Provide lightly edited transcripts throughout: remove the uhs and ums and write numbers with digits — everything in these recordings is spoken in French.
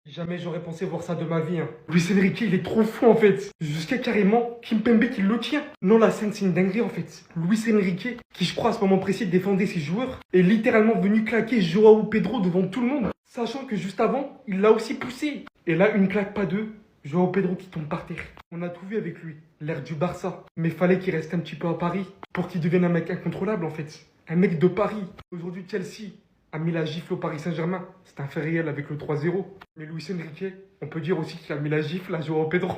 Jamais j'aurais pensé voir ça de ma vie. Luis Enrique, il est trop fou en fait. Jusqu'à carrément Kimpembe qui le tient. Non, la scène, c'est une dinguerie en fait. Luis Enrique, qui je crois à ce moment précis défendait ses joueurs, est littéralement venu claquer Joao Pedro devant tout le monde. Sachant que juste avant, il l'a aussi poussé. Et là, une claque, pas deux. Joao Pedro qui tombe par terre. On a tout vu avec lui. L'air du Barça. Mais fallait qu'il reste un petit peu à Paris pour qu'il devienne un mec incontrôlable en fait. Un mec de Paris. Aujourd'hui, Chelsea a mis la gifle au Paris Saint-Germain. C'est un fait réel avec le 3-0. Mais Luis Enrique, on peut dire aussi qu'il a mis la gifle à Joao Pedro.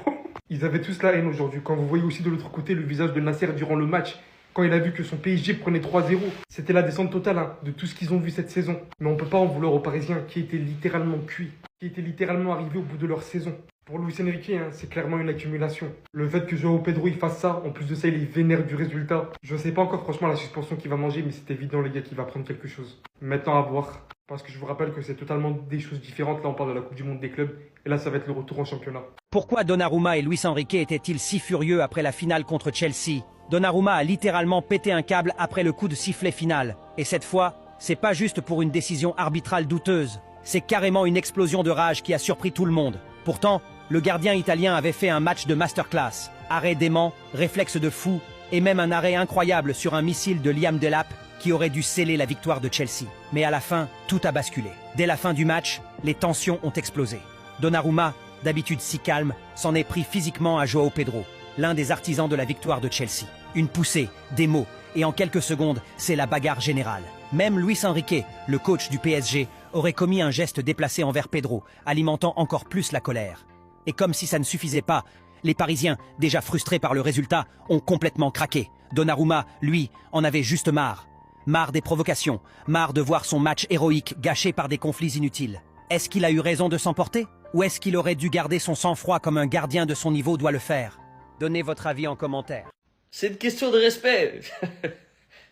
Ils avaient tous la haine aujourd'hui. Quand vous voyez aussi de l'autre côté le visage de Nasser durant le match, quand il a vu que son PSG prenait 3-0, c'était la descente totale de tout ce qu'ils ont vu cette saison. Mais on peut pas en vouloir aux Parisiens qui étaient littéralement cuits, qui étaient littéralement arrivés au bout de leur saison. Pour Luis Enrique, c'est clairement une accumulation. Le fait que Joao Pedro il fasse ça, en plus de ça, il est vénère du résultat. Je ne sais pas encore franchement la suspension qu'il va manger, mais c'est évident les gars qu'il va prendre quelque chose. Maintenant à voir. Parce que je vous rappelle que c'est totalement des choses différentes. Là on parle de la Coupe du Monde des clubs, et là ça va être le retour en championnat. Pourquoi Donnarumma et Luis Enrique étaient-ils si furieux après la finale contre Chelsea? Donnarumma a littéralement pété un câble après le coup de sifflet final. Et cette fois, c'est pas juste pour une décision arbitrale douteuse. C'est carrément une explosion de rage qui a surpris tout le monde. Pourtant, le gardien italien avait fait un match de masterclass. Arrêt dément, réflexe de fou, et même un arrêt incroyable sur un missile de Liam Delap qui aurait dû sceller la victoire de Chelsea. Mais à la fin, tout a basculé. Dès la fin du match, les tensions ont explosé. Donnarumma, d'habitude si calme, s'en est pris physiquement à Joao Pedro, l'un des artisans de la victoire de Chelsea. Une poussée, des mots, et en quelques secondes, c'est la bagarre générale. Même Luis Enrique, le coach du PSG, aurait commis un geste déplacé envers Pedro, alimentant encore plus la colère. Et comme si ça ne suffisait pas, les Parisiens, déjà frustrés par le résultat, ont complètement craqué. Donnarumma, lui, en avait juste marre. Marre des provocations, marre de voir son match héroïque gâché par des conflits inutiles. Est-ce qu'il a eu raison de s'emporter? Ou est-ce qu'il aurait dû garder son sang-froid comme un gardien de son niveau doit le faire? Donnez votre avis en commentaire. C'est une question de respect.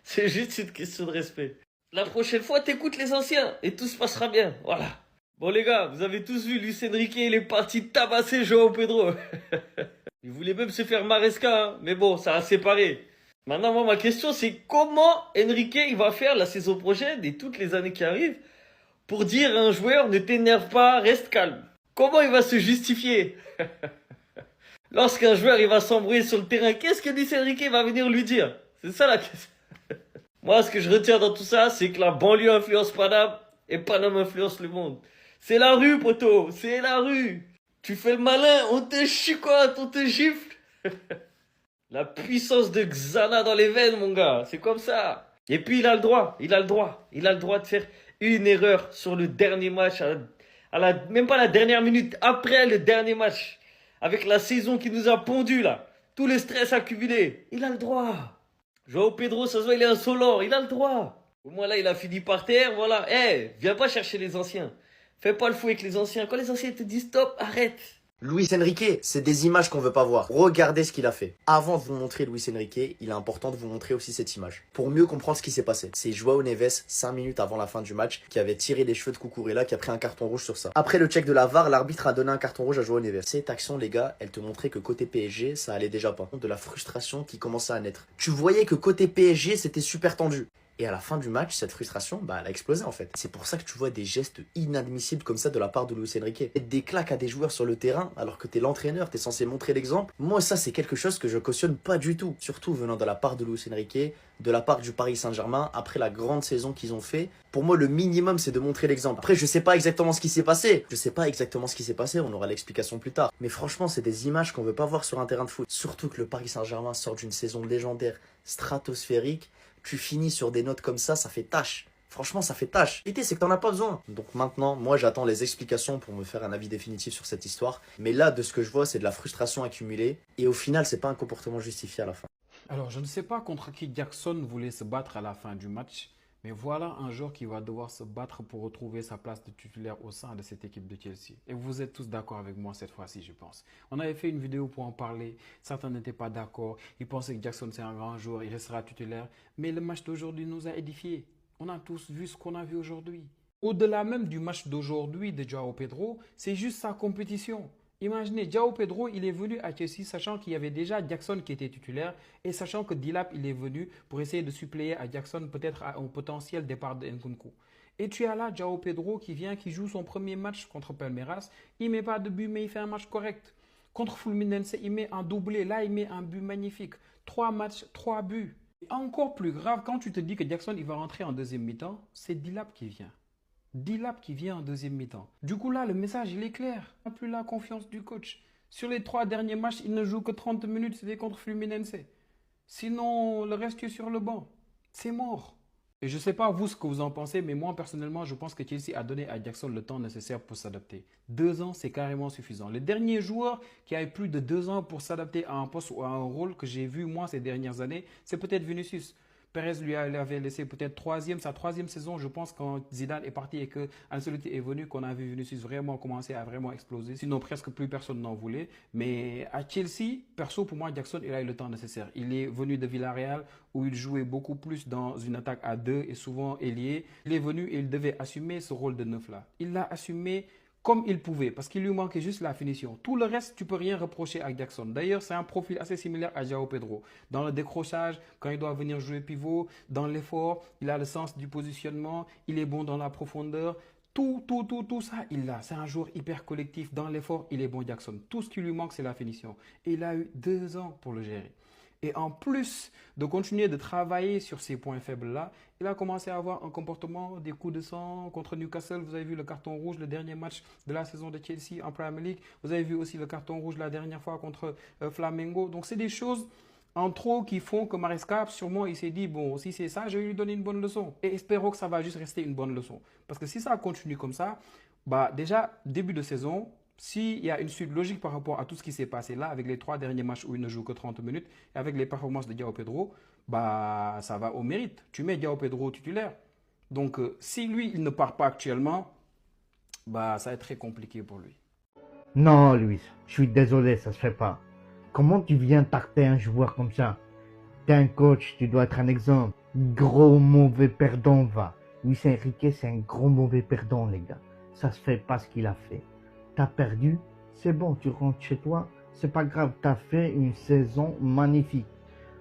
C'est juste une question de respect. La prochaine fois, t'écoutes les anciens et tout se passera bien. Voilà. Bon les gars, vous avez tous vu, Luis Enrique, il est parti tabasser Joao Pedro. Il voulait même se faire Maresca, hein. Mais bon, ça a séparé. Maintenant, moi, ma question, c'est comment Enrique, il va faire la saison prochaine et toutes les années qui arrivent pour dire à un joueur, ne t'énerve pas, reste calme. Comment il va se justifier? Lorsqu'un joueur, il va s'embrouiller sur le terrain, qu'est-ce que Luis Enrique va venir lui dire? C'est ça la question. Moi, ce que je retiens dans tout ça, c'est que la banlieue influence Paname et Paname influence le monde. C'est la rue, poto, c'est la rue. Tu fais le malin, on te chicote, on te gifle. La puissance de Xana dans les veines, mon gars, c'est comme ça. Et puis, il a le droit de faire une erreur sur le dernier match, même pas la dernière minute, après le dernier match. Avec la saison qui nous a pondu, là. Tout le stress accumulé. Il a le droit. Joao Pedro, ça se voit, il est insolent, il a le droit. Au moins là, il a fini par terre, voilà. Eh, viens pas chercher les anciens. Fais pas le fou avec les anciens. Quand les anciens te disent stop, arrête. Luis Enrique, c'est des images qu'on veut pas voir. Regardez ce qu'il a fait. Avant de vous montrer Luis Enrique, il est important de vous montrer aussi cette image. Pour mieux comprendre ce qui s'est passé. C'est Joao Neves, 5 minutes avant la fin du match, qui avait tiré les cheveux de Cucurella, qui a pris un carton rouge sur ça. Après le check de la VAR, l'arbitre a donné un carton rouge à Joao Neves. Cette action, les gars, elle te montrait que côté PSG, ça allait déjà pas. De la frustration qui commençait à naître. Tu voyais que côté PSG, c'était super tendu. Et à la fin du match, cette frustration, elle a explosé en fait. C'est pour ça que tu vois des gestes inadmissibles comme ça de la part de Luis Enrique. Et des claques à des joueurs sur le terrain alors que t'es l'entraîneur, t'es censé montrer l'exemple. Moi ça c'est quelque chose que je cautionne pas du tout. Surtout venant de la part de Luis Enrique, de la part du Paris Saint-Germain, après la grande saison qu'ils ont fait. Pour moi le minimum c'est de montrer l'exemple. Après je sais pas exactement ce qui s'est passé. On aura l'explication plus tard. Mais franchement c'est des images qu'on veut pas voir sur un terrain de foot. Surtout que le Paris Saint-Germain sort d'une saison légendaire, stratosphérique. Tu finis sur des notes comme ça fait tâche. Franchement, ça fait tâche. L'idée, c'est que t'en as pas besoin. Donc maintenant, moi, j'attends les explications pour me faire un avis définitif sur cette histoire. Mais là, de ce que je vois, c'est de la frustration accumulée. Et au final, c'est pas un comportement justifié à la fin. Alors, je ne sais pas contre qui Jackson voulait se battre à la fin du match, mais voilà un joueur qui va devoir se battre pour retrouver sa place de titulaire au sein de cette équipe de Chelsea. Et vous êtes tous d'accord avec moi cette fois-ci, je pense. On avait fait une vidéo pour en parler, certains n'étaient pas d'accord, ils pensaient que Jackson c'est un grand joueur, il restera titulaire, mais le match d'aujourd'hui nous a édifiés. On a tous vu ce qu'on a vu aujourd'hui. Au-delà même du match d'aujourd'hui de Joao Pedro, c'est juste sa compétition. Imaginez, Joao Pedro, il est venu à Chelsea sachant qu'il y avait déjà Jackson qui était titulaire et sachant que Delap, il est venu pour essayer de suppléer à Jackson peut-être à un potentiel départ de Nkunku. Et tu as là João Pedro qui vient, qui joue son premier match contre Palmeiras. Il met pas de but, mais il fait un match correct. Contre Fluminense, il met un doublé. Là, il met un but magnifique. 3 matchs, 3 buts. Et encore plus grave, quand tu te dis que Jackson il va rentrer en deuxième mi-temps, c'est Dilap qui vient. Dilap qui vient en deuxième mi-temps. Du coup, là, le message, il est clair. Il n'a plus la confiance du coach. Sur les 3 derniers matchs, il ne joue que 30 minutes, c'était contre Fluminense. Sinon, le reste est sur le banc. C'est mort. Et je ne sais pas vous ce que vous en pensez, mais moi personnellement, je pense que Chelsea a donné à Jackson le temps nécessaire pour s'adapter. 2 ans, c'est carrément suffisant. Le dernier joueur qui a eu plus de 2 ans pour s'adapter à un poste ou à un rôle que j'ai vu moi ces dernières années, c'est peut-être Vinicius. Perez lui avait laissé peut-être sa troisième saison, je pense, quand Zidane est parti et que Ancelotti est venu, qu'on a vu Vinicius vraiment commencer à vraiment exploser. Sinon, presque plus personne n'en voulait. Mais à Chelsea, perso, pour moi, Jackson, il a eu le temps nécessaire. Il est venu de Villarreal, où il jouait beaucoup plus dans une attaque à 2 et souvent ailier. Il est venu et il devait assumer ce rôle de neuf-là. Il l'a assumé comme il pouvait, parce qu'il lui manquait juste la finition. Tout le reste, tu peux rien reprocher à Jackson. D'ailleurs, c'est un profil assez similaire à João Pedro. Dans le décrochage, quand il doit venir jouer pivot, dans l'effort, il a le sens du positionnement, il est bon dans la profondeur. Tout ça, il l'a. C'est un joueur hyper collectif. Dans l'effort, il est bon, Jackson. Tout ce qui lui manque, c'est la finition. Et il a eu 2 ans pour le gérer. Et en plus de continuer de travailler sur ces points faibles-là, il a commencé à avoir un comportement, des coups de sang contre Newcastle. Vous avez vu le carton rouge, le dernier match de la saison de Chelsea en Premier League. Vous avez vu aussi le carton rouge la dernière fois contre Flamengo. Donc, c'est des choses en trop qui font que Maresca, sûrement, il s'est dit, bon, si c'est ça, je vais lui donner une bonne leçon. Et espérons que ça va juste rester une bonne leçon. Parce que si ça continue comme ça, bah déjà, début de saison, s'il y a une suite logique par rapport à tout ce qui s'est passé là, avec les 3 derniers matchs où il ne joue que 30 minutes, et avec les performances de João Pedro, bah, ça va au mérite. Tu mets João Pedro titulaire. Donc, si lui, il ne part pas actuellement, bah, ça va être très compliqué pour lui. Non, Luis, je suis désolé, ça se fait pas. Comment tu viens tarter un joueur comme ça? T'es un coach, tu dois être un exemple. Gros mauvais perdant, va. Luis Enrique, c'est un gros mauvais perdant, les gars. Ça se fait pas ce qu'il a fait. T'as perdu, c'est bon, tu rentres chez toi, c'est pas grave, t'as fait une saison magnifique.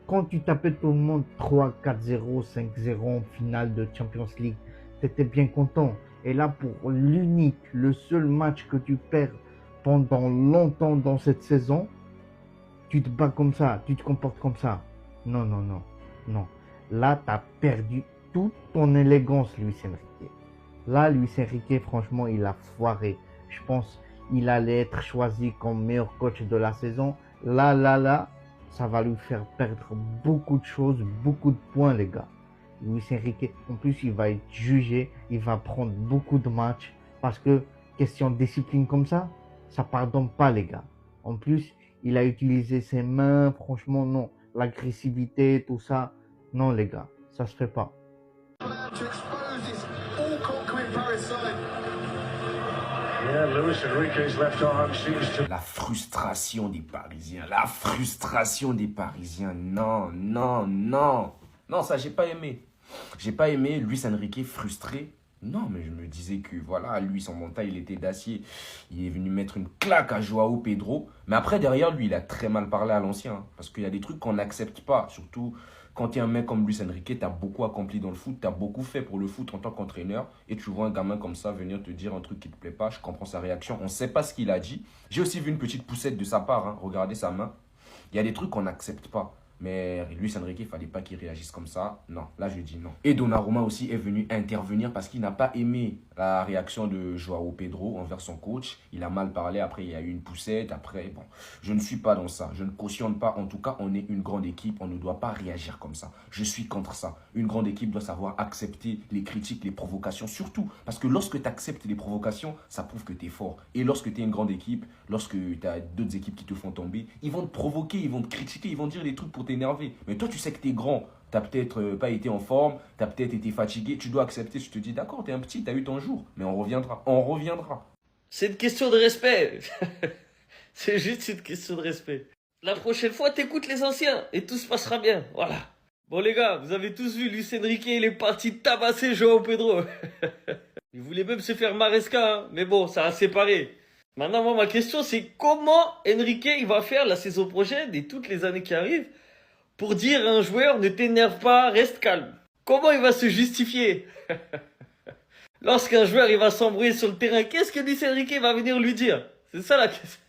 Quand tu tapais tout le monde 3-4-0, 5-0 en finale de Champions League, t'étais bien content. Et là, pour l'unique, le seul match que tu perds pendant longtemps dans cette saison, tu te bats comme ça, tu te comportes comme ça. Non, non, non, non. Là, t'as perdu toute ton élégance, Luis Enrique. Là, Luis Enrique, franchement, il a foiré. Je pense qu'il allait être choisi comme meilleur coach de la saison. Là, ça va lui faire perdre beaucoup de choses, beaucoup de points, les gars. Luis Enrique, en plus, il va être jugé, il va prendre beaucoup de matchs parce que question de discipline comme ça pardonne pas, les gars. En plus, il a utilisé ses mains, franchement, non. L'agressivité, tout ça, non, les gars, ça se fait pas. La frustration des Parisiens, non, ça j'ai pas aimé. J'ai pas aimé Luis Enrique frustré. Non, mais je me disais que voilà, lui, son mental, il était d'acier. Il est venu mettre une claque à João Pedro. Mais après, derrière lui, il a très mal parlé à l'ancien. Hein, parce qu'il y a des trucs qu'on n'accepte pas. Surtout quand tu es un mec comme Luis Enrique, tu as beaucoup accompli dans le foot. Tu as beaucoup fait pour le foot en tant qu'entraîneur. Et tu vois un gamin comme ça venir te dire un truc qui ne te plaît pas. Je comprends sa réaction. On ne sait pas ce qu'il a dit. J'ai aussi vu une petite poussette de sa part. Hein, regardez sa main. Il y a des trucs qu'on n'accepte pas. Mais Luis Enrique, il ne fallait pas qu'il réagisse comme ça. Non, là je dis non. Et Donnarumma aussi est venu intervenir parce qu'il n'a pas aimé la réaction de João Pedro envers son coach. Il a mal parlé, après il y a eu une poussette. Après, bon, je ne suis pas dans ça. Je ne cautionne pas. En tout cas, on est une grande équipe. On ne doit pas réagir comme ça. Je suis contre ça. Une grande équipe doit savoir accepter les critiques, les provocations. Surtout parce que lorsque tu acceptes les provocations, ça prouve que tu es fort. Et lorsque tu es une grande équipe, lorsque tu as d'autres équipes qui te font tomber, ils vont te provoquer, ils vont te critiquer, ils vont dire des trucs pour t'énerver. Mais toi, tu sais que tu es grand. Tu n'as peut-être pas été en forme, tu as peut-être été fatigué. Tu dois accepter. Je te dis, d'accord, tu es un petit, tu as eu ton jour. Mais on reviendra. On reviendra. C'est une question de respect. C'est juste une question de respect. La prochaine fois, t'écoutes les anciens et tout se passera bien. Voilà. Bon les gars, vous avez tous vu, Luis Enrique, il est parti tabasser João Pedro. Il voulait même se faire Maresca, hein. Mais bon, ça a séparé. Maintenant, moi, ma question, c'est comment Enrique, il va faire la saison prochaine et toutes les années qui arrivent pour dire à un joueur, ne t'énerve pas, reste calme. Comment il va se justifier? Lorsqu'un joueur il va s'embrouiller sur le terrain, qu'est-ce que Luis Enrique va venir lui dire? C'est ça la question.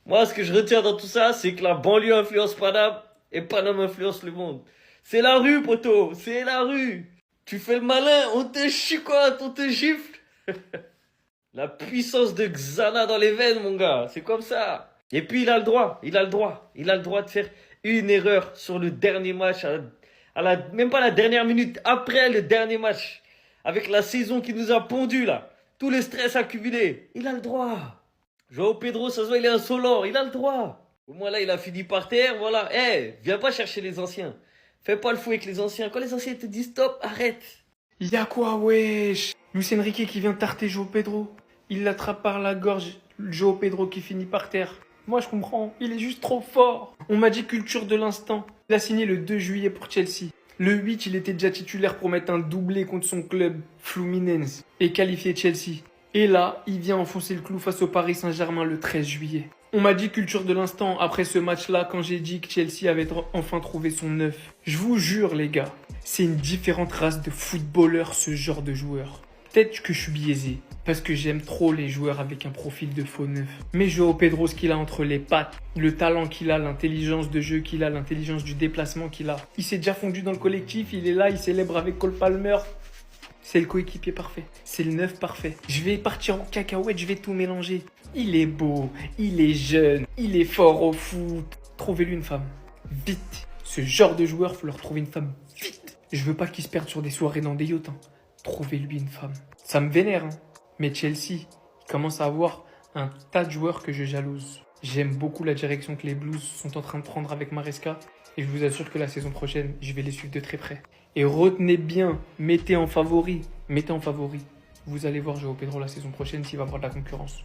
Moi, ce que je retiens dans tout ça, c'est que la banlieue influence Paname et Paname influence le monde. C'est la rue, poto, c'est la rue. Tu fais le malin, on te chicote, on te gifle. La puissance de Xana dans les veines, mon gars, c'est comme ça. Et puis il a le droit de faire une erreur sur le dernier match, même pas la dernière minute, après le dernier match. Avec la saison qui nous a pondu là, tout le stress accumulé, il a le droit. Joao Pedro, ça se voit, il est insolent, il a le droit. Au moins là, il a fini par terre, voilà. Viens pas chercher les anciens. Fais pas le fou avec les anciens. Quand les anciens te disent stop, arrête. Y'a quoi, wesh? Luis Enrique qui vient tarter Joao Pedro. Il l'attrape par la gorge, Joao Pedro qui finit par terre. Moi, je comprends, il est juste trop fort. On m'a dit culture de l'instant. Il a signé le 2 juillet pour Chelsea. Le 8, il était déjà titulaire pour mettre un doublé contre son club, Fluminense, et qualifier Chelsea. Et là, il vient enfoncer le clou face au Paris Saint-Germain le 13 juillet. On m'a dit culture de l'instant après ce match-là quand j'ai dit que Chelsea avait enfin trouvé son neuf. Je vous jure les gars, c'est une différente race de footballeurs ce genre de joueur. Peut-être que je suis biaisé, parce que j'aime trop les joueurs avec un profil de faux neuf. Mais Joao Pedro, ce qu'il a entre les pattes, le talent qu'il a, l'intelligence de jeu qu'il a, l'intelligence du déplacement qu'il a. Il s'est déjà fondu dans le collectif, il est là, il célèbre avec Cole Palmer. C'est le coéquipier parfait, c'est le neuf parfait. Je vais partir en cacahuète, je vais tout mélanger. Il est beau, il est jeune, il est fort au foot. Trouvez-lui une femme, vite. Ce genre de joueur, faut leur trouver une femme, vite. Je veux pas qu'il se perde sur des soirées dans des yachts. Trouvez-lui une femme. Ça me vénère, hein. Mais Chelsea, il commence à avoir un tas de joueurs que je jalouse. J'aime beaucoup la direction que les Blues sont en train de prendre avec Maresca. Et je vous assure que la saison prochaine, je vais les suivre de très près. Et retenez bien, mettez en favori. Vous allez voir Joao Pedro la saison prochaine s'il va avoir de la concurrence.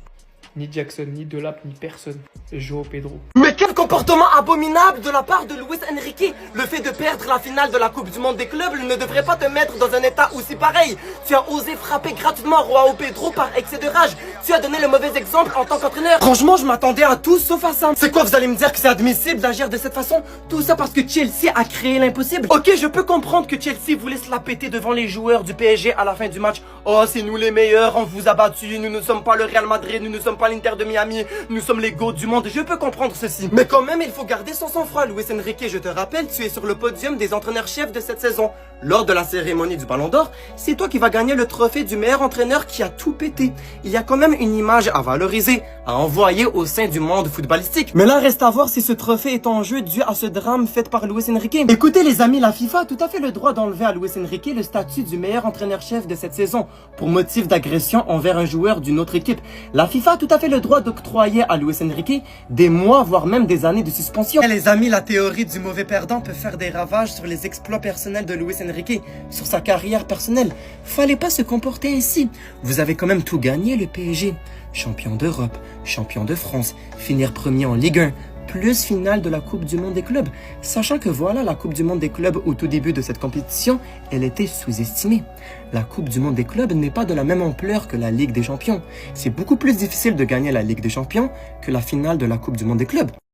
Ni Jackson, ni Delap, ni personne. Joao Pedro. Mais quel comportement abominable de la part de Luis Enrique! Le fait de perdre la finale de la Coupe du Monde des clubs ne devrait pas te mettre dans un état aussi pareil. Tu as osé frapper gratuitement Joao Pedro par excès de rage. Tu as donné le mauvais exemple en tant qu'entraîneur. Franchement, je m'attendais à tout sauf à ça. C'est quoi, vous allez me dire que c'est admissible d'agir de cette façon? Tout ça parce que Chelsea a créé l'impossible. Ok, je peux comprendre que Chelsea voulait se la péter devant les joueurs du PSG à la fin du match. Oh, c'est nous les meilleurs, on vous a battus, nous ne sommes pas le Real Madrid, nous ne sommes pas l'Inter de Miami, nous sommes les GOAT du monde. Je peux comprendre ceci. Mais quand même, il faut garder son sang-froid. Luis Enrique, je te rappelle, tu es sur le podium des entraîneurs-chefs de cette saison. Lors de la cérémonie du Ballon d'Or, c'est toi qui vas gagner le trophée du meilleur entraîneur qui a tout pété. Il y a quand même une image à valoriser, à envoyer au sein du monde footballistique. Mais là, reste à voir si ce trophée est en jeu dû à ce drame fait par Luis Enrique. Écoutez les amis, la FIFA a tout à fait le droit d'enlever à Luis Enrique le statut du meilleur entraîneur-chef de cette saison pour motif d'agression envers un joueur d'une autre équipe. La FIFA a tout à fait le droit d'octroyer à Luis Enrique des mois, voire même des années de suspension. Et les amis, la théorie du mauvais perdant peut faire des ravages sur les exploits personnels de Luis Enrique, sur sa carrière personnelle. Fallait pas se comporter ainsi. Vous avez quand même tout gagné, le PSG. Champion d'Europe, champion de France, finir premier en Ligue 1, plus finale de la Coupe du Monde des clubs. Sachant que voilà, la Coupe du Monde des clubs au tout début de cette compétition, elle était sous-estimée. La Coupe du Monde des clubs n'est pas de la même ampleur que la Ligue des Champions. C'est beaucoup plus difficile de gagner la Ligue des Champions que la finale de la Coupe du Monde des clubs.